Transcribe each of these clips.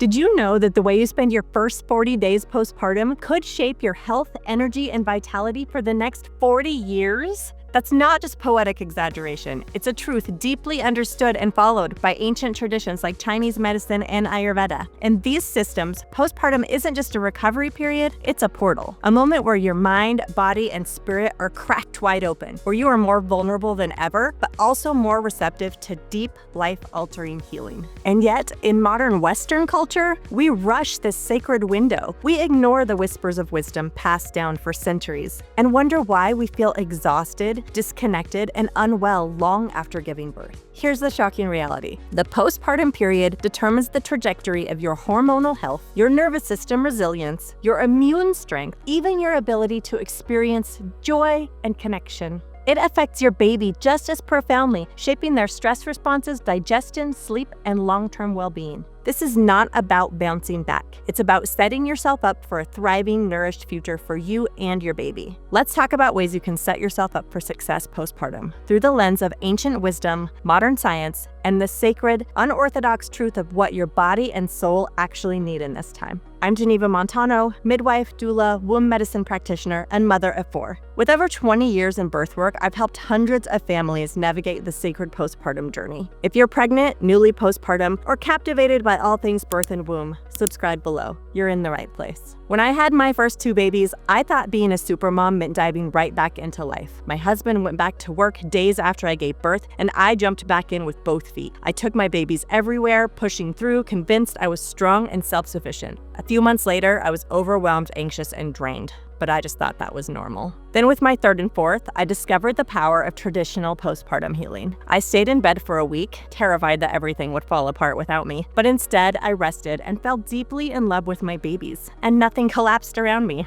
Did you know that the way you spend your first 40 days postpartum could shape your health, energy, and vitality for the next 40 years? That's not just poetic exaggeration. It's a truth deeply understood and followed by ancient traditions like Chinese medicine and Ayurveda. In these systems, postpartum isn't just a recovery period, it's a portal. A moment where your mind, body, and spirit are cracked wide open, where you are more vulnerable than ever, but also more receptive to deep, life-altering healing. And yet, in modern Western culture, we rush this sacred window. We ignore the whispers of wisdom passed down for centuries and wonder why we feel exhausted, disconnected, and unwell long after giving birth. Here's the shocking reality. The postpartum period determines the trajectory of your hormonal health, your nervous system resilience, your immune strength, even your ability to experience joy and connection. It affects your baby just as profoundly, shaping their stress responses, digestion, sleep, and long-term well-being. This is not about bouncing back. It's about setting yourself up for a thriving, nourished future for you and your baby. Let's talk about ways you can set yourself up for success postpartum through the lens of ancient wisdom, modern science, and the sacred, unorthodox truth of what your body and soul actually need in this time. I'm Geneva Montano, midwife, doula, womb medicine practitioner, and mother of 4. With over 20 years in birth work, I've helped hundreds of families navigate the sacred postpartum journey. If you're pregnant, newly postpartum, or captivated by all things birth and womb, subscribe below. You're in the right place. When I had my first 2 babies, I thought being a supermom meant diving right back into life. My husband went back to work days after I gave birth, and I jumped back in with both feet. I took my babies everywhere, pushing through, convinced I was strong and self-sufficient. A few months later, I was overwhelmed, anxious, and drained. But I just thought that was normal. Then with my 3rd and 4th, I discovered the power of traditional postpartum healing. I stayed in bed for a week, terrified that everything would fall apart without me. But instead, I rested and fell deeply in love with my babies, and nothing collapsed around me.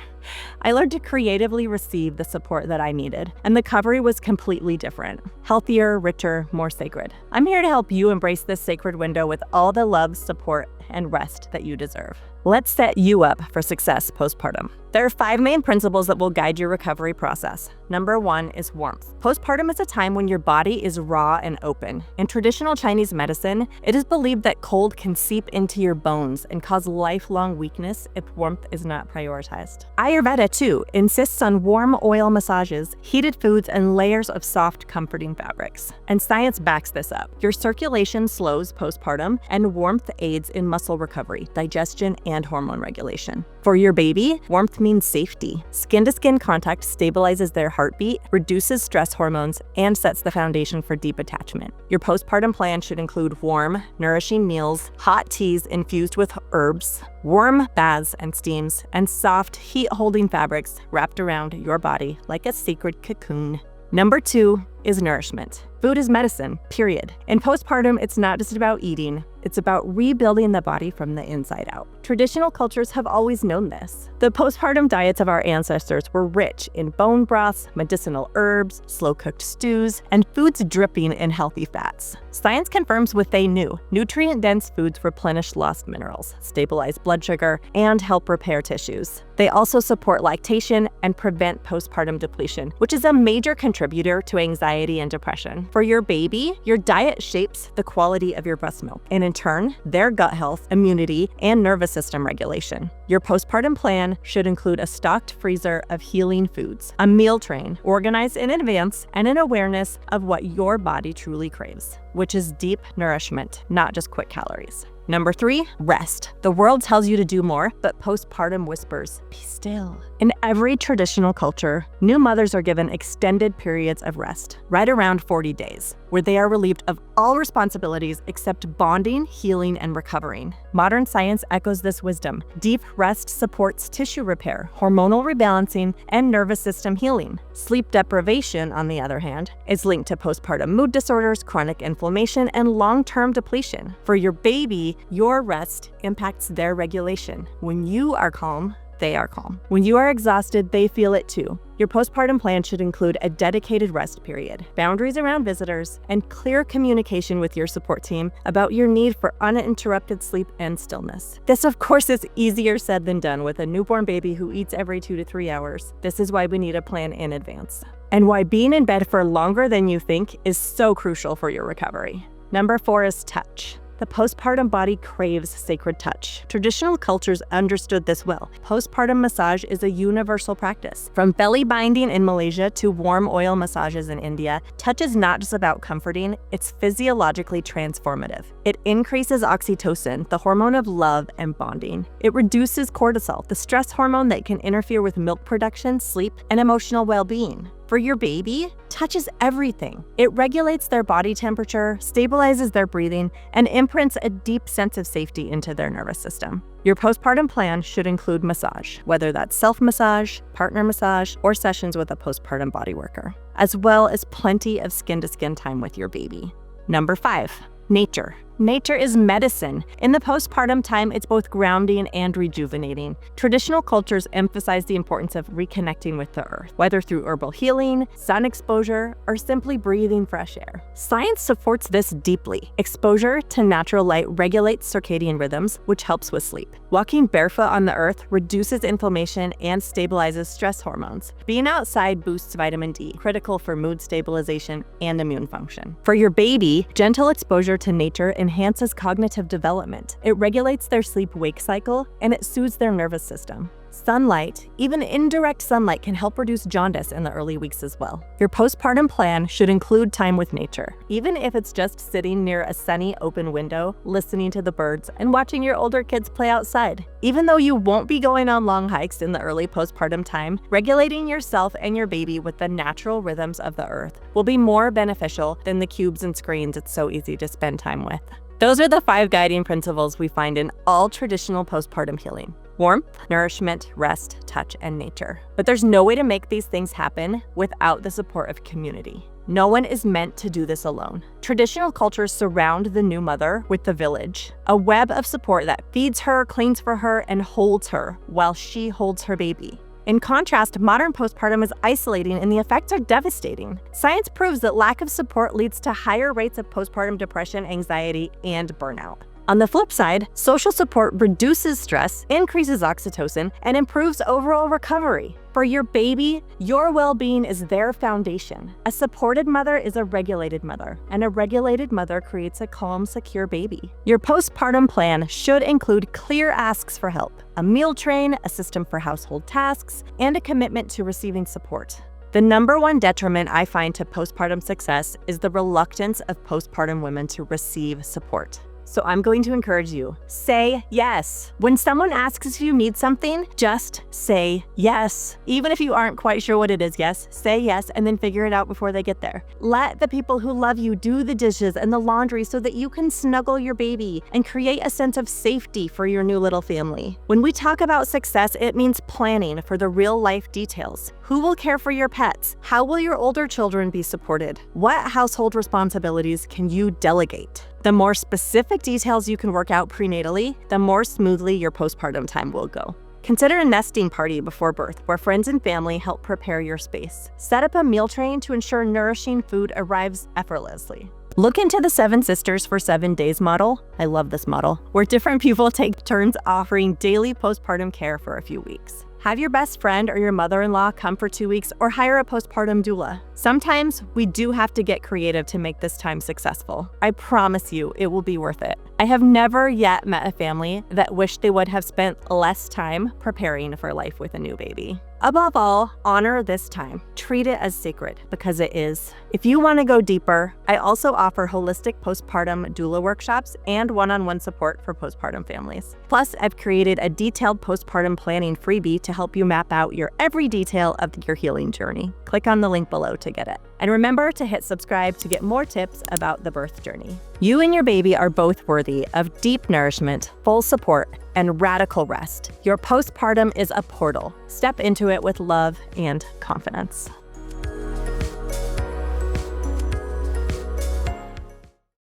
I learned to creatively receive the support that I needed, and the recovery was completely different. Healthier, richer, more sacred. I'm here to help you embrace this sacred window with all the love, support, and rest that you deserve. Let's set you up for success postpartum. There are 5 main principles that will guide your recovery process. Number 1 is warmth. Postpartum is a time when your body is raw and open. In traditional Chinese medicine, it is believed that cold can seep into your bones and cause lifelong weakness if warmth is not prioritized. Ayurveda, too, insists on warm oil massages, heated foods, and layers of soft, comforting fabrics. And science backs this up. Your circulation slows postpartum, and warmth aids in muscle recovery, digestion, and hormone regulation. For your baby, warmth means safety. Skin-to-skin contact stabilizes their heartbeat, reduces stress hormones, and sets the foundation for deep attachment. Your postpartum plan should include warm, nourishing meals, hot teas infused with herbs, warm baths and steams, and soft, heat-holding fabrics wrapped around your body like a sacred cocoon. Number 2 is nourishment. Food is medicine, period. In postpartum, it's not just about eating, it's about rebuilding the body from the inside out. Traditional cultures have always known this. The postpartum diets of our ancestors were rich in bone broths, medicinal herbs, slow-cooked stews, and foods dripping in healthy fats. Science confirms what they knew. Nutrient-dense foods replenish lost minerals, stabilize blood sugar, and help repair tissues. They also support lactation and prevent postpartum depletion, which is a major contributor to anxiety and depression. For your baby, your diet shapes the quality of your breast milk, and in turn, their gut health, immunity, and nervous system regulation. Your postpartum plan should include a stocked freezer of healing foods, a meal train organized in advance, and an awareness of what your body truly craves, which is deep nourishment, not just quick calories. Number 3, rest. The world tells you to do more, but postpartum whispers, be still. In every traditional culture, new mothers are given extended periods of rest, right around 40 days, where they are relieved of all responsibilities except bonding, healing, and recovering. Modern science echoes this wisdom. Deep rest supports tissue repair, hormonal rebalancing, and nervous system healing. Sleep deprivation, on the other hand, is linked to postpartum mood disorders, chronic inflammation, and long-term depletion. For your baby, your rest impacts their regulation. When you are calm, they are calm. When you are exhausted, they feel it too. Your postpartum plan should include a dedicated rest period, boundaries around visitors, and clear communication with your support team about your need for uninterrupted sleep and stillness. This, of course, is easier said than done with a newborn baby who eats every 2 to 3 hours. This is why we need a plan in advance, and why being in bed for longer than you think is so crucial for your recovery. Number 4 is touch. The postpartum body craves sacred touch. Traditional cultures understood this well. Postpartum massage is a universal practice. From belly binding in Malaysia to warm oil massages in India, touch is not just about comforting, it's physiologically transformative. It increases oxytocin, the hormone of love and bonding. It reduces cortisol, the stress hormone that can interfere with milk production, sleep, and emotional well-being. For your baby, touch is everything. It regulates their body temperature, stabilizes their breathing, and imprints a deep sense of safety into their nervous system. Your postpartum plan should include massage, whether that's self-massage, partner massage, or sessions with a postpartum body worker, as well as plenty of skin-to-skin time with your baby. Number 5, nature. Nature is medicine. In the postpartum time, it's both grounding and rejuvenating. Traditional cultures emphasize the importance of reconnecting with the earth, whether through herbal healing, sun exposure, or simply breathing fresh air. Science supports this deeply. Exposure to natural light regulates circadian rhythms, which helps with sleep. Walking barefoot on the earth reduces inflammation and stabilizes stress hormones. Being outside boosts vitamin D, critical for mood stabilization and immune function. For your baby, gentle exposure to nature enhances cognitive development. It regulates their sleep-wake cycle, and it soothes their nervous system. Sunlight, even indirect sunlight, can help reduce jaundice in the early weeks as well. Your postpartum plan should include time with nature, even if it's just sitting near a sunny open window, listening to the birds, and watching your older kids play outside. Even though you won't be going on long hikes in the early postpartum time, regulating yourself and your baby with the natural rhythms of the earth will be more beneficial than the cubes and screens it's so easy to spend time with. Those are the 5 guiding principles we find in all traditional postpartum healing: warmth, nourishment, rest, touch, and nature. But there's no way to make these things happen without the support of community. No one is meant to do this alone. Traditional cultures surround the new mother with the village, a web of support that feeds her, cleans for her, and holds her while she holds her baby. In contrast, modern postpartum is isolating and the effects are devastating. Science proves that lack of support leads to higher rates of postpartum depression, anxiety, and burnout. On the flip side, social support reduces stress, increases oxytocin, and improves overall recovery. For your baby, your well-being is their foundation. A supported mother is a regulated mother, and a regulated mother creates a calm, secure baby. Your postpartum plan should include clear asks for help, a meal train, a system for household tasks, and a commitment to receiving support. The number one detriment I find to postpartum success is the reluctance of postpartum women to receive support. So I'm going to encourage you, say yes. When someone asks if you need something, just say yes. Even if you aren't quite sure what it is, yes, say yes and then figure it out before they get there. Let the people who love you do the dishes and the laundry so that you can snuggle your baby and create a sense of safety for your new little family. When we talk about success, it means planning for the real life details. Who will care for your pets? How will your older children be supported? What household responsibilities can you delegate? The more specific details you can work out prenatally, the more smoothly your postpartum time will go. Consider a nesting party before birth, where friends and family help prepare your space. Set up a meal train to ensure nourishing food arrives effortlessly. Look into the 7 Sisters for 7 Days model. I love this model, where different people take turns offering daily postpartum care for a few weeks. Have your best friend or your mother-in-law come for 2 weeks or hire a postpartum doula. Sometimes we do have to get creative to make this time successful. I promise you, it will be worth it. I have never yet met a family that wished they would have spent less time preparing for life with a new baby. Above all, honor this time. Treat it as sacred, because it is. If you want to go deeper, I also offer holistic postpartum doula workshops and one-on-one support for postpartum families. Plus, I've created a detailed postpartum planning freebie to help you map out your every detail of your healing journey. Click on the link below to get it. And remember to hit subscribe to get more tips about the birth journey. You and your baby are both worthy of deep nourishment, full support, and radical rest. Your postpartum is a portal. Step into it with love and confidence.